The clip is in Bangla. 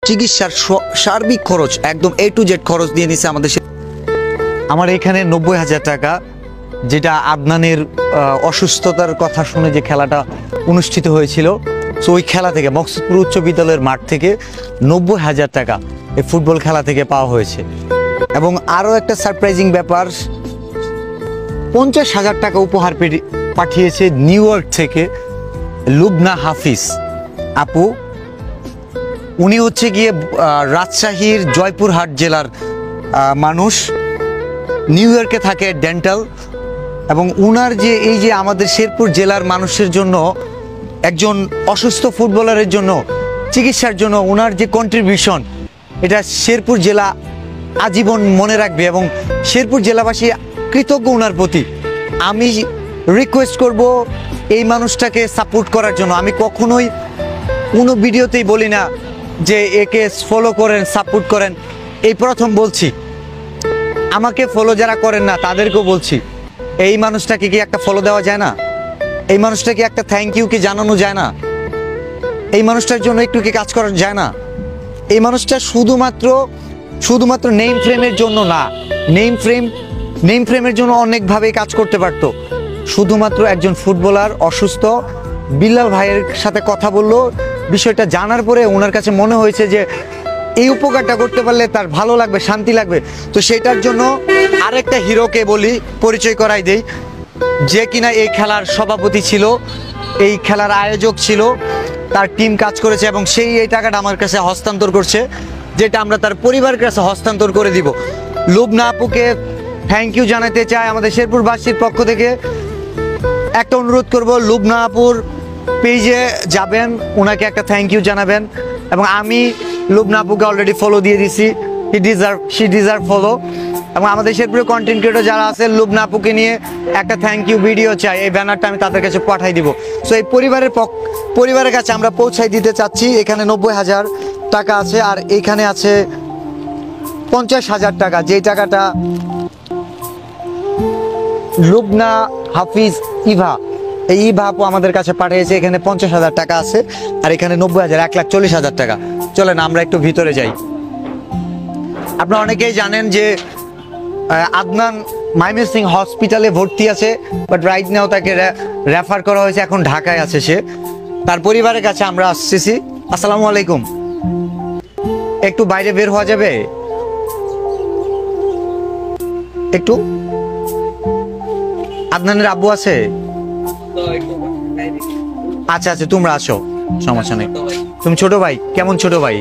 চিকিৎসার সার্বিক খরচ একদম A to Z খরচ দিয়ে নিছে আমাদের। আমার এখানে 90,000 টাকা, যেটা আদনানের অসুস্থতার কথা শুনে যে খেলাটা অনুষ্ঠিত হয়েছিল, সো ওই খেলা থেকে মকসুদপুর উচ্চ বিদ্যালয়ের মাঠ থেকে 90,000 টাকা এই ফুটবল খেলা থেকে পাওয়া হয়েছে। এবং আরও একটা সারপ্রাইজিং ব্যাপার, 50,000 টাকা উপহার পাঠিয়েছে নিউ ইয়র্ক থেকে লুবনা হাফিজ আপু। উনি হচ্ছে গিয়ে রাজশাহীর জয়পুরহাট জেলার মানুষ, নিউ ইয়র্কে থাকে ডেন্টাল। এবং উনার যে এই যে আমাদের শেরপুর জেলার মানুষের জন্য, একজন অসুস্থ ফুটবলারের জন্য চিকিৎসার জন্য উনার যে কন্ট্রিবিউশন, এটা শেরপুর জেলা আজীবন মনে রাখবে এবং শেরপুর জেলাবাসী কৃতজ্ঞ উনার প্রতি। আমি রিকোয়েস্ট করব এই মানুষটাকে সাপোর্ট করার জন্য। আমি কখনোই কোনো ভিডিওতেই বলি না যে একে ফলো করেন, সাপোর্ট করেন, এই প্রথম বলছি। আমাকে ফলো যারা করেন না তাদেরকেও বলছি, এই মানুষটাকে কি একটা ফলো দেওয়া যায় না? এই মানুষটাকে একটা থ্যাংক ইউ কি জানানো যায় না? এই মানুষটার জন্য একটু কি কাজ করা যায় না? এই মানুষটা শুধুমাত্র নেম ফ্রেমের জন্য না, নেম ফ্রেমের জন্য অনেকভাবেই কাজ করতে পারতো। শুধুমাত্র একজন ফুটবলার অসুস্থ, বিল্লাল ভাইয়ের সাথে কথা বললো, বিষয়টা জানার পরে ওনার কাছে মনে হয়েছে যে এই উপকারটা করতে পারলে তার ভালো লাগবে, শান্তি লাগবে। তো সেটার জন্য আরেকটা হিরোকে বলি, পরিচয় করাই দেই, যে কিনা এই খেলার সভাপতি ছিল, এই খেলার আয়োজক ছিল, তার টিম কাজ করেছে এবং সেই এই টাকাটা আমার কাছে হস্তান্তর করছে, যেটা আমরা তার পরিবারের কাছে হস্তান্তর করে দিব। লুবনা আপুকে থ্যাংক ইউ জানাতে চাই আমাদের শেরপুরবাসীর পক্ষ থেকে। একটা অনুরোধ করব, লুবনা আপুর পেজে যাবেন, ওনাকে একটা থ্যাংক ইউ জানাবেন। এবং আমি লুবনা আপুকে অলরেডি ফলো দিয়ে দিছি, শি ডিজার্ভ ফলো। এবং আমাদের শেরপুরের কন্টেন্ট ক্রিয়েটর যারা আছে, লুবনা আপুকে নিয়ে একটা থ্যাংক ইউ ভিডিও চাই, এই ব্যানারটা আমি তাদের কাছে পাঠাই দিব। সো এই পরিবারের কাছে আমরা পৌঁছাই দিতে চাচ্ছি। এখানে 90,000 টাকা আছে, আর এইখানে আছে 50,000 টাকা, যেই টাকাটা লুবনা হাফিজ ইভা, এই ইভা আপু আমাদের কাছে পাঠিয়েছে। এখানে 50,000 টাকা আছে, আর এখানে 90,000, 1,40,000 টাকা। চলেন আমরা একটু ভিতরে যাই। আপনারা অনেকেই জানেন যে আদনান ময়মনসিংহ হসপিটালে ভর্তি আছে, বাট রাইট নাও তাকে রেফার করা হয়েছে, এখন ঢাকায় আছে সে। তার পরিবারের কাছে আমরা আসতেছি। আসসালামু আলাইকুম, একটু বাইরে বের হওয়া যাবে? একটু আদনানের আব্বু আছে? আচ্ছা আচ্ছা, তোমরা আসো, সমস্যা নেই। তুমি ছোট ভাই? কেমন ছোট ভাই?